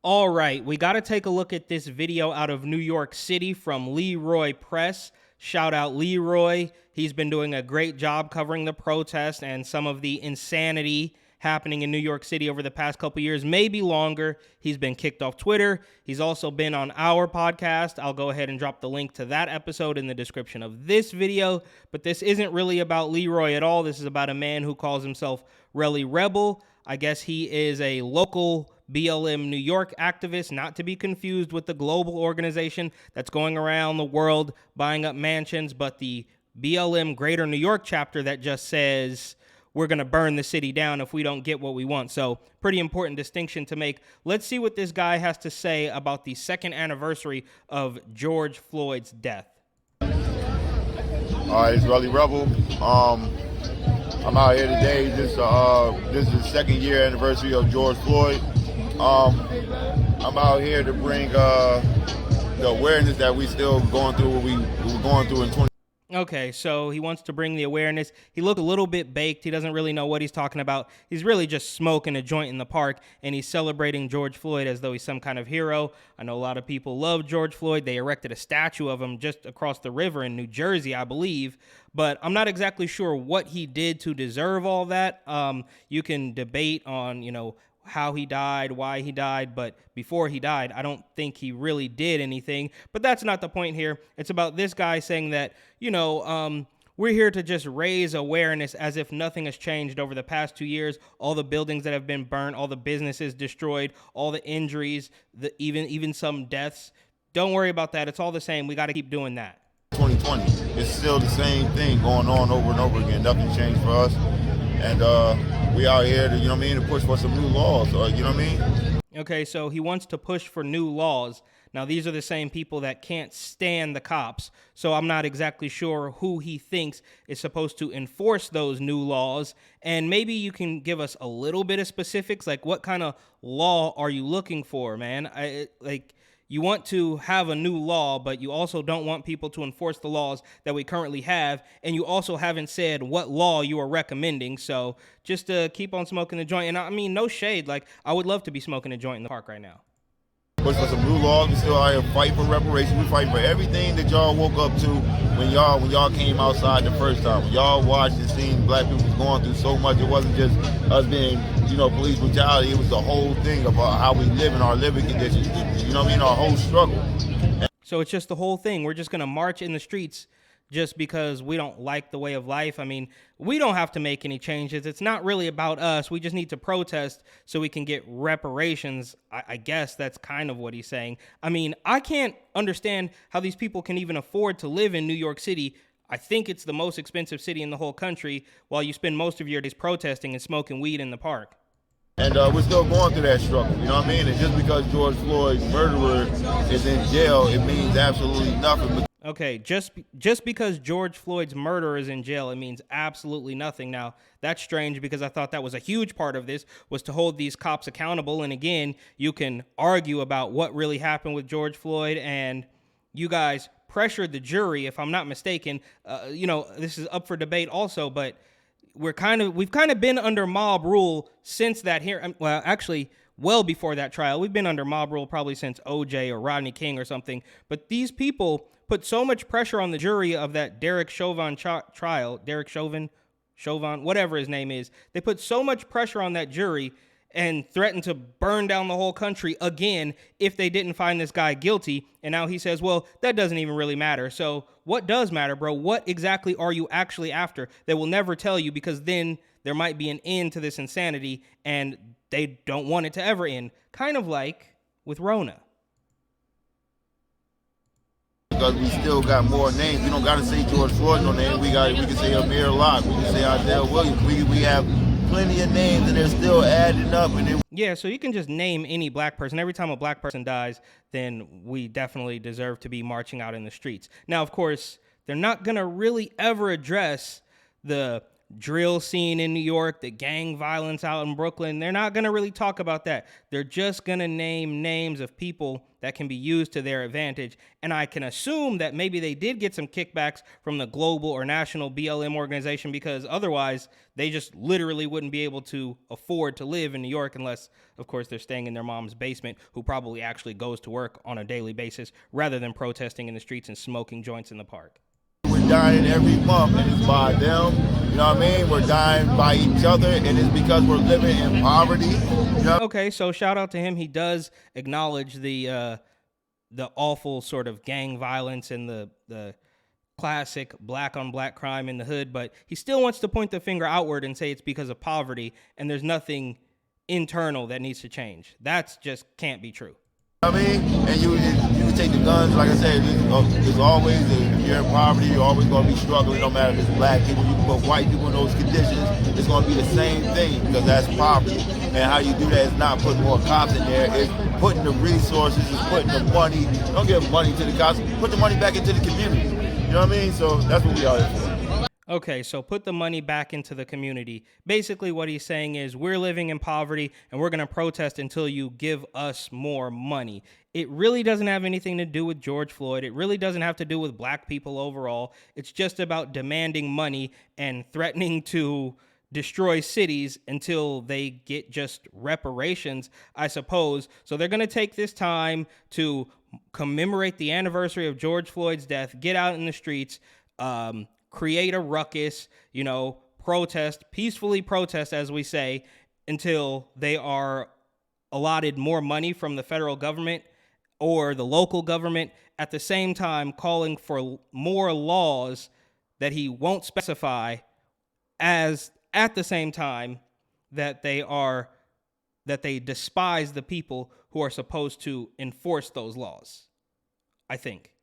All right, we got to take a look at this video out of New York City from Leroy Press. Shout out Leroy. He's been doing a great job covering the protest and some of the insanity happening in New York City over the past couple years, maybe longer. He's been kicked off Twitter. He's also been on our podcast. I'll go ahead and drop the link to that episode in the description of this video. But this isn't really about Leroy at all. This is about a man who calls himself Relly Rebel. I guess he is a local BLM New York activist, not to be confused with the global organization that's going around the world buying up mansions, but the BLM Greater New York chapter that just says we're going to burn the city down if we don't get what we want. So pretty important distinction to make. Let's see what this guy has to say about the second anniversary of George Floyd's death. All right, it's Relly Rebel. I'm out here today. This is the second year anniversary of George Floyd. I'm out here to bring the awareness that we still going through what we were going through in 20. Okay, so he wants to bring the awareness. He looked a little bit baked. He doesn't really know what he's talking about. He's really just smoking a joint in the park, and he's celebrating George Floyd as though he's some kind of hero. I know a lot of people love George Floyd. They erected a statue of him just across the river in New Jersey, I believe. But I'm not exactly sure what he did to deserve all that. You can debate on, how he died, why he died, but before he died, I don't think he really did anything. But that's not the point here. It's about this guy saying that, we're here to just raise awareness as if nothing has changed over the past 2 years. All the buildings that have been burned, all the businesses destroyed, all the injuries, even some deaths. Don't worry about that. It's all the same. We got to keep doing that. 2020, it's still the same thing going on over and over again. Nothing changed for us. And we out here to, to push for some new laws, Okay, so he wants to push for new laws. Now, these are the same people that can't stand the cops, so I'm not exactly sure who he thinks is supposed to enforce those new laws. And maybe you can give us a little bit of specifics, like what kind of law are you looking for, man? You want to have a new law, but you also don't want people to enforce the laws that we currently have, and you also haven't said what law you are recommending, so just keep on smoking the joint. And I mean, no shade, I would love to be smoking a joint in the park right now. Push for some new laws. We still out here fight for reparations. We fight for everything that y'all woke up to when y'all came outside the first time. When y'all watched and seen black people was going through so much. It wasn't just us being, police brutality. It was the whole thing about how we live in our living conditions. Our whole struggle. So it's just the whole thing. We're just going to march in the streets just because we don't like the way of life. I mean, we don't have to make any changes. It's not really about us. We just need to protest so we can get reparations. I guess that's kind of what he's saying. I mean, I can't understand how these people can even afford to live in New York City. I think it's the most expensive city in the whole country, while you spend most of your days protesting and smoking weed in the park. And we're still going through that struggle, And just because George Floyd's murderer is in jail, it means absolutely nothing. Okay, just because George Floyd's murderer is in jail, it means absolutely nothing. Now, that's strange because I thought that was a huge part of this, was to hold these cops accountable. And again, you can argue about what really happened with George Floyd, and you guys pressured the jury, if I'm not mistaken. This is up for debate also, but we've kind of been under mob rule since that hearing. Well, actually, well before that trial. We've been under mob rule probably since OJ or Rodney King or something. But these people put so much pressure on the jury of that Derek Chauvin trial, Derek Chauvin, whatever his name is. They put so much pressure on that jury and threatened to burn down the whole country again if they didn't find this guy guilty. And now he says, well, that doesn't even really matter. So what does matter, bro? What exactly are you actually after? They will never tell you, because then there might be an end to this insanity, and they don't want it to ever end. Kind of like with Rona. Because we still got more names. We don't got to say George Floyd no name. We can say Amir Locke. We can say Adele Williams. We have plenty of names, and they're still adding up. Yeah, so you can just name any black person. Every time a black person dies, then we definitely deserve to be marching out in the streets. Now, of course, they're not going to really ever address the drill scene in New York, the gang violence out in Brooklyn. They're not going to really talk about that. They're just going to name names of people that can be used to their advantage. And I can assume that maybe they did get some kickbacks from the global or national BLM organization, because otherwise they just literally wouldn't be able to afford to live in New York unless, of course, they're staying in their mom's basement, who probably actually goes to work on a daily basis rather than protesting in the streets and smoking joints in the park. We're dying every month, and it's by them. You know what I mean? We're dying by each other, and it's because we're living in poverty. You know? Okay, so shout out to him. He does acknowledge the awful sort of gang violence and the classic black on black crime in the hood, but he still wants to point the finger outward and say it's because of poverty and there's nothing internal that needs to change. That's just can't be true. I mean, and you can take the guns, like I said, there's always, if you're in poverty, you're always going to be struggling, no matter if it's black people, you can put white people in those conditions, it's going to be the same thing, because that's poverty. And how you do that is not putting more cops in there, it's putting the resources, it's putting the money. Don't give money to the cops, put the money back into the community. You know what I mean? So that's what we are here for. Okay, so put the money back into the community. Basically what he's saying is we're living in poverty and we're going to protest until you give us more money. It really doesn't have anything to do with George Floyd. It really doesn't have to do with black people overall. It's just about demanding money and threatening to destroy cities until they get just reparations, I suppose. So they're going to take this time to commemorate the anniversary of George Floyd's death, get out in the streets, create a ruckus, protest, peacefully protest, as we say, until they are allotted more money from the federal government or the local government, at the same time calling for more laws that he won't specify, as at the same time that they despise the people who are supposed to enforce those laws, I think.